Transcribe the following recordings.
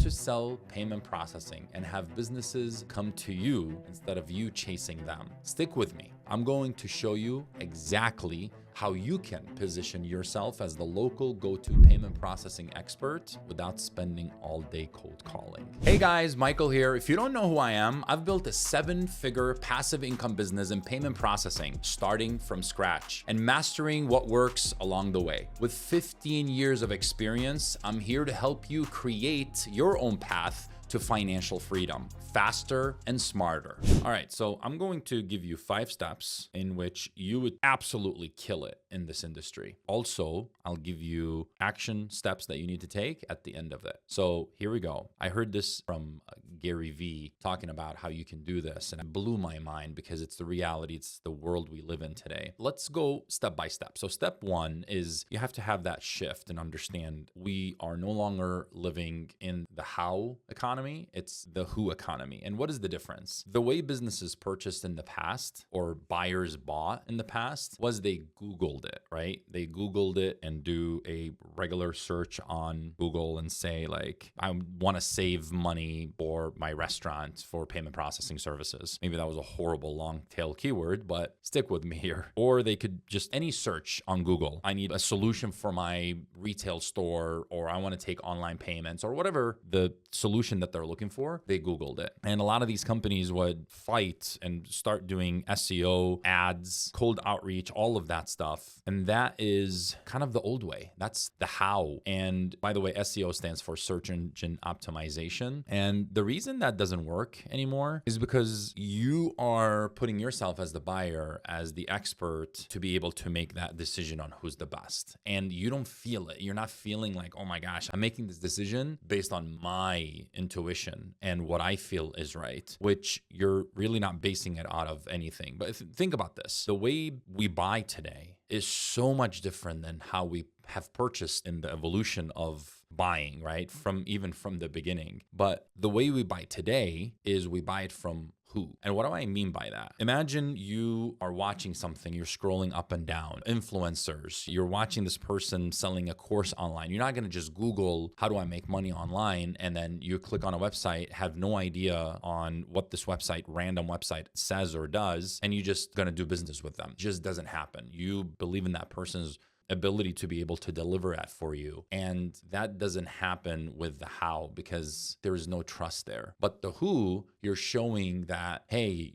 to sell payment processing and have businesses come to you instead of you chasing them? Stick with me. I'm going to show you exactly how you can position yourself as the local go-to payment processing expert without spending all day cold calling. Hey guys, Michael here. If you don't know who I am, I've built a 7-figure passive income business in payment processing, starting from scratch and mastering what works along the way. With 15 years of experience, I'm here to help you create your own path to financial freedom faster and smarter. All right, so I'm going to give you 5 steps in which you would absolutely kill it in this industry. Also, I'll give you action steps that you need to take at the end of it. So here we go. I heard this from Gary Vee talking about how you can do this, and it blew my mind because it's the reality, it's the world we live in today. Let's go step by step. So step 1 is you have to have that shift and understand we are no longer living in the how economy, it's the who economy. And what is the difference? The way businesses purchased in the past or buyers bought in the past was they Googled it, right? They Googled it and do a regular search on Google and say like, I want to save money for my restaurant for payment processing services. Maybe that was a horrible long tail keyword, but stick with me here. Or they could just any search on Google. I need a solution for my retail store, or I want to take online payments, or whatever the solution that they're looking for, they Googled it. And a lot of these companies would fight and start doing SEO, ads, cold outreach, all of that stuff. And that is kind of the old way. That's the how. And by the way, SEO stands for search engine optimization. And the reason that doesn't work anymore is because you are putting yourself as the buyer, as the expert to be able to make that decision on who's the best. And you don't feel it. You're not feeling like, oh my gosh, I'm making this decision based on my intuition and what I feel is right, which you're really not basing it out of anything. But think about this. The way we buy today is so much different than how we have purchased in the evolution of buying, right? Even from the beginning. But the way we buy today is we buy it from who. And what do I mean by that? Imagine you are watching something, you're scrolling up and down, influencers, you're watching this person selling a course online. You're not going to just Google, how do I make money online? And then you click on a website, have no idea on what this random website says or does, and you're just going to do business with them. It just doesn't happen. You believe in that person's ability to be able to deliver that for you. And that doesn't happen with the how because there is no trust there. But the who, you're showing that, hey,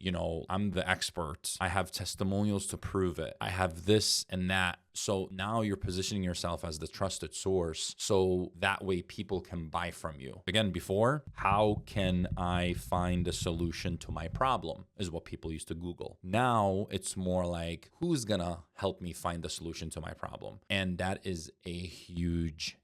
I'm the expert. I have testimonials to prove it. I have this and that. So now you're positioning yourself as the trusted source. So that way people can buy from you. Again, before, how can I find a solution to my problem is what people used to Google. Now it's more like, who's gonna help me find the solution to my problem? And that is a huge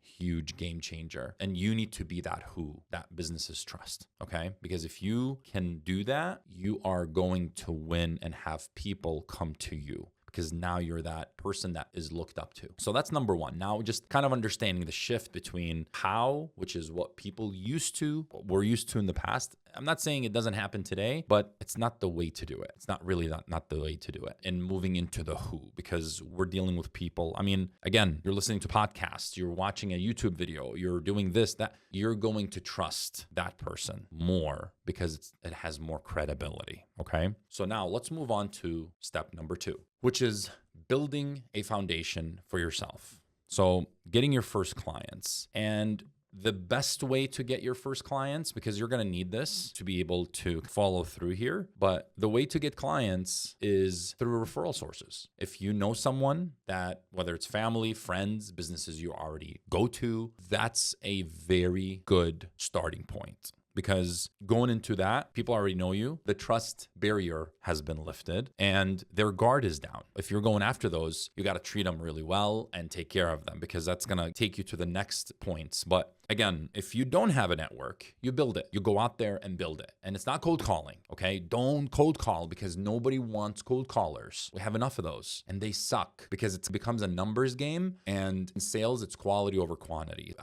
game changer. And you need to be that who that businesses trust, okay? Because if you can do that, you are going to win and have people come to you, because now you're that person that is looked up to. So that's number 1. Now just kind of understanding the shift between how, which is what people were used to in the past. I'm not saying it doesn't happen today, but it's not the way to do it. It's not really not the way to do it. And moving into the who, because we're dealing with people. I mean, again, you're listening to podcasts, you're watching a YouTube video, you're doing this, that. You're going to trust that person more because it has more credibility, okay? So now let's move on to step number 2, which is building a foundation for yourself. So getting your first clients. And the best way to get your first clients, because you're going to need this to be able to follow through here, but the way to get clients is through referral sources. If you know someone that, whether it's family, friends, businesses you already go to, that's a very good starting point. Because going into that, people already know you. The trust barrier has been lifted and their guard is down. If you're going after those, you got to treat them really well and take care of them, because that's going to take you to the next points. But again, if you don't have a network, you build it. You go out there and build it. And it's not cold calling, okay? Don't cold call, because nobody wants cold callers. We have enough of those and they suck because it becomes a numbers game, and in sales, it's quality over quantity.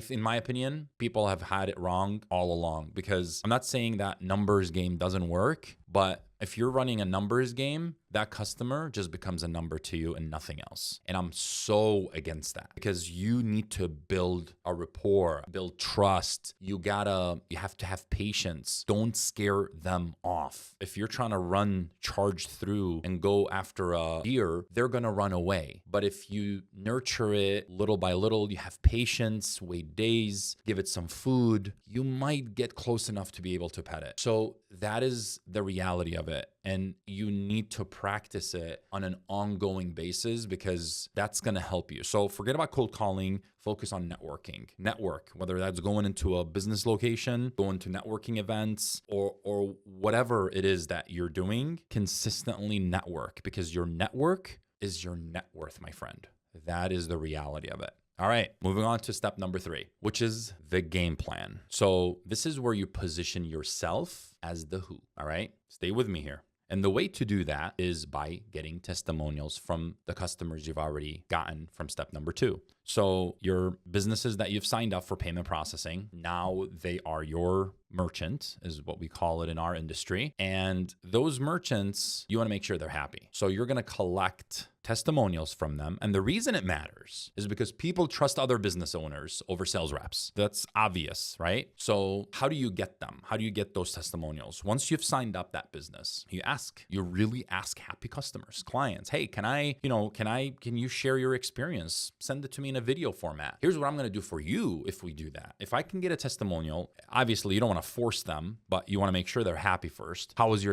In my opinion, people have had it wrong all along, because I'm not saying that numbers game doesn't work, But if you're running a numbers game, that customer just becomes a number to you and nothing else. And I'm so against that because you need to build a rapport, build trust. You have to have patience. Don't scare them off. If you're trying to charge through and go after a deer, they're going to run away. But if you nurture it little by little, you have patience, wait days, give it some food, you might get close enough to be able to pet it. So that is the reality of it. And you need to practice it on an ongoing basis because that's going to help you. So forget about cold calling, focus on networking. Network, whether that's going into a business location, going to networking events, or whatever it is that you're doing, consistently network because your network is your net worth, my friend. That is the reality of it. All right, moving on to step number 3, which is the game plan. So this is where you position yourself as the who, all right? Stay with me here. And the way to do that is by getting testimonials from the customers you've already gotten from step number 2. So your businesses that you've signed up for payment processing, now they are your merchant, is what we call it in our industry. And those merchants, you want to make sure they're happy. So you're going to collect testimonials from them. And the reason it matters is because people trust other business owners over sales reps. That's obvious, right? So how do you get them? How do you get those testimonials? Once you've signed up that business, you really ask happy customers, clients, hey, can you share your experience? Send it to me in a video format. Here's what I'm going to do for you if we do that. If I can get a testimonial, obviously you don't want to force them, but you want to make sure they're happy first. How has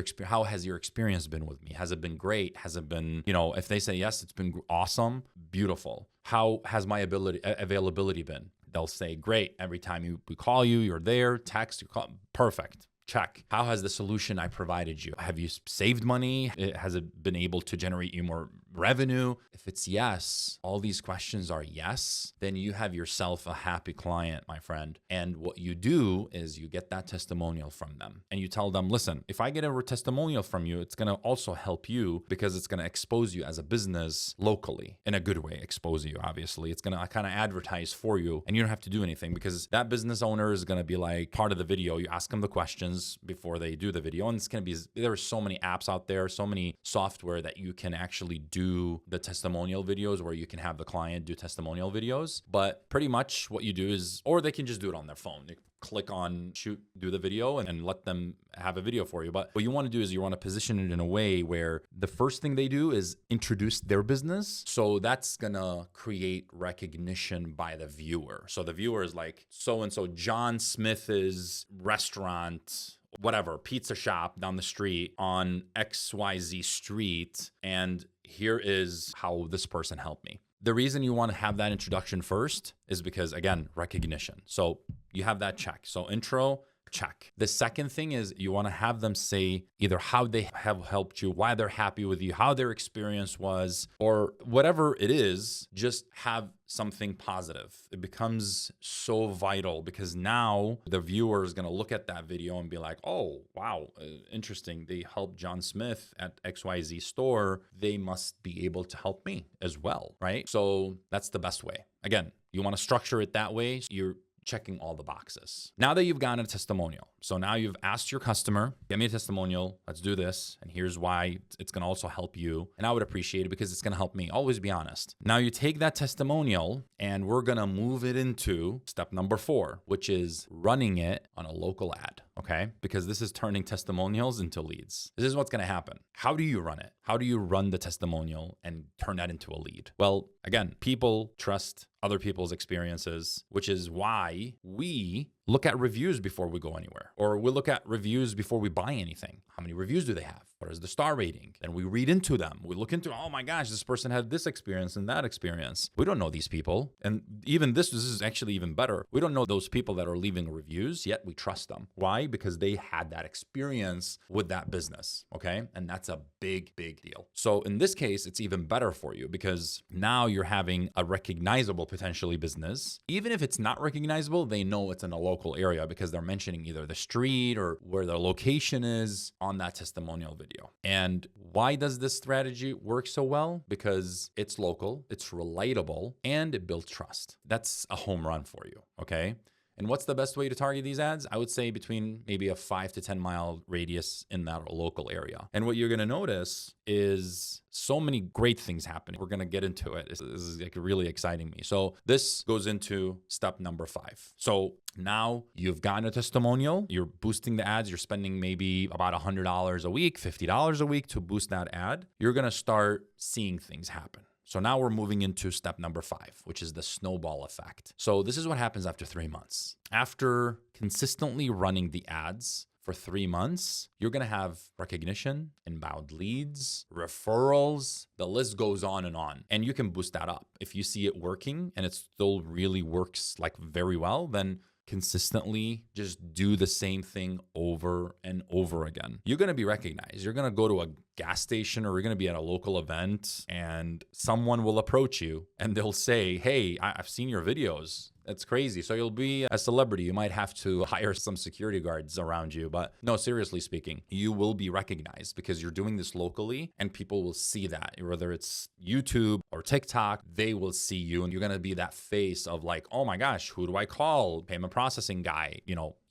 your experience been with me? Has it been great? Has it been, if they say yes, it's been awesome, beautiful. How has my availability been? They'll say, great. Every time we call you, you're there, text, you call, perfect. Check. How has the solution I provided you? Have you saved money? Has it been able to generate you more revenue? If it's yes, all these questions are yes, then you have yourself a happy client, my friend. And what you do is you get that testimonial from them and you tell them, listen, if I get a testimonial from you, it's going to also help you because it's going to expose you as a business locally in a good way, expose you, obviously. It's going to kind of advertise for you and you don't have to do anything because that business owner is going to be like part of the video. You ask them the questions before they do the video. And it's going to be, there are so many apps out there, so many software that you can actually do the testimonial videos where you can have the client do testimonial videos. But pretty much what you do is, or they can just do it on their phone. They click on shoot, do the video and let them have a video for you. But what you want to do is you want to position it in a way where the first thing they do is introduce their business. So that's going to create recognition by the viewer. So the viewer is like, so-and-so John Smith's restaurant, whatever, pizza shop down the street on XYZ street. And here is how this person helped me. The reason you want to have that introduction first is because, again, recognition. So you have that check. So intro, check. The second thing is you want to have them say either how they have helped you, why they're happy with you, how their experience was, or whatever it is, just have something positive. It becomes so vital because now the viewer is going to look at that video and be like, oh, wow, interesting. They helped John Smith at XYZ store. They must be able to help me as well, right? So that's the best way. Again, you want to structure it that way. So you're checking all the boxes. Now that you've gotten a testimonial, so now you've asked your customer, get me a testimonial, let's do this, and here's why it's going to also help you. And I would appreciate it because it's going to help me. Always be honest. Now you take that testimonial and we're going to move it into step number 4, which is running it on a local ad, okay? Because this is turning testimonials into leads. This is what's going to happen. How do you run it? How do you run the testimonial and turn that into a lead? Well, again, people trust other people's experiences, which is why we look at reviews before we go anywhere, or we look at reviews before we buy anything. How many reviews do they have? What is the star rating? Then we read into them. We look into, oh my gosh, this person had this experience and that experience. We don't know these people. And even this is actually even better. We don't know those people that are leaving reviews, yet we trust them. Why? Because they had that experience with that business, okay? And that's a big, big deal. So in this case, it's even better for you because now you're having a recognizable potentially business. Even if it's not recognizable, they know it's in a local area because they're mentioning either the street or where their location is on that testimonial video. And why does this strategy work so well? Because it's local, it's relatable, and it builds trust. That's a home run for you, okay? And what's the best way to target these ads? I would say between maybe a 5 to 10 mile radius in that local area. And what you're going to notice is so many great things happening. We're going to get into it. This is like really exciting me. So this goes into step number 5. So now you've gotten a testimonial, you're boosting the ads, you're spending maybe about $100 a week, $50 a week to boost that ad. You're going to start seeing things happen. So now we're moving into step number 5, which is the snowball effect. So this is what happens after 3 months. After consistently running the ads for 3 months, you're going to have recognition, inbound leads, referrals. The list goes on. And you can boost that up. If you see it working and it still really works like very well, then consistently just do the same thing over and over again. You're going to be recognized. You're going to go to a gas station or you're going to be at a local event and someone will approach you and they'll say, hey, I've seen your videos. That's crazy. So you'll be a celebrity. You might have to hire some security guards around you. But no, seriously speaking, you will be recognized because you're doing this locally and people will see that. Whether it's YouTube or TikTok, they will see you and you're going to be that face of like, oh my gosh, who do I call? Payment processing guy,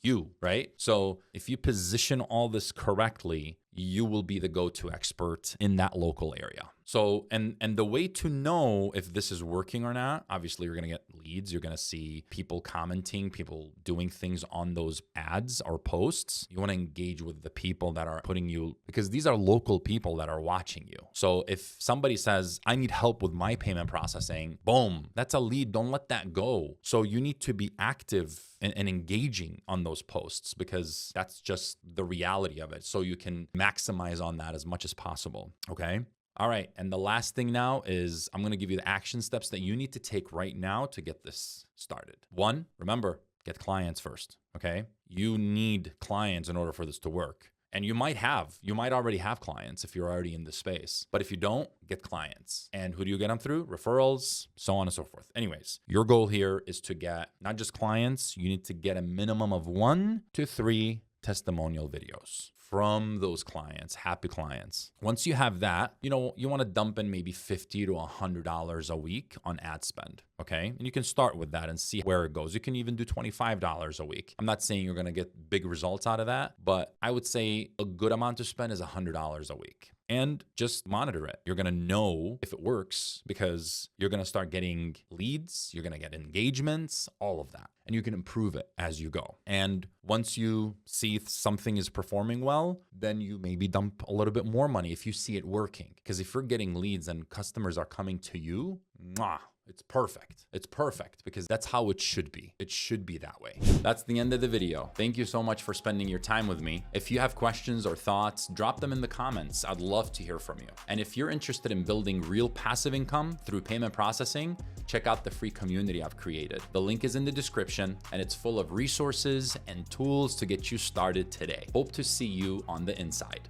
you, right? So if you position all this correctly, you will be the go-to expert in that local area. So, and the way to know if this is working or not, obviously you're going to get leads. You're going to see people commenting, people doing things on those ads or posts. You want to engage with the people that are putting you, because these are local people that are watching you. So if somebody says, I need help with my payment processing, boom, that's a lead. Don't let that go. So you need to be active and engaging on those posts because that's just the reality of it. So you can maximize on that as much as possible. Okay. All right. And the last thing now is I'm going to give you the action steps that you need to take right now to get this started. 1, remember, get clients first. Okay. You need clients in order for this to work. And you might already have clients if you're already in the space. But if you don't, get clients. And who do you get them through? Referrals, so on and so forth. Anyways, your goal here is to get not just clients, you need to get a minimum of 1 to 3 testimonial videos from those clients, happy clients. Once you have that, you want to dump in maybe $50 to $100 a week on ad spend, okay? And you can start with that and see where it goes. You can even do $25 a week. I'm not saying you're going to get big results out of that, but I would say a good amount to spend is $100 a week. And just monitor it. You're going to know if it works because you're going to start getting leads, you're going to get engagements, all of that. And you can improve it as you go. And once you see something is performing well, then you maybe dump a little bit more money if you see it working. Because if you're getting leads and customers are coming to you, it's perfect. It's perfect because that's how it should be. It should be that way. That's the end of the video. Thank you so much for spending your time with me. If you have questions or thoughts, drop them in the comments. I'd love to hear from you. And if you're interested in building real passive income through payment processing, check out the free community I've created. The link is in the description and it's full of resources and tools to get you started today. Hope to see you on the inside.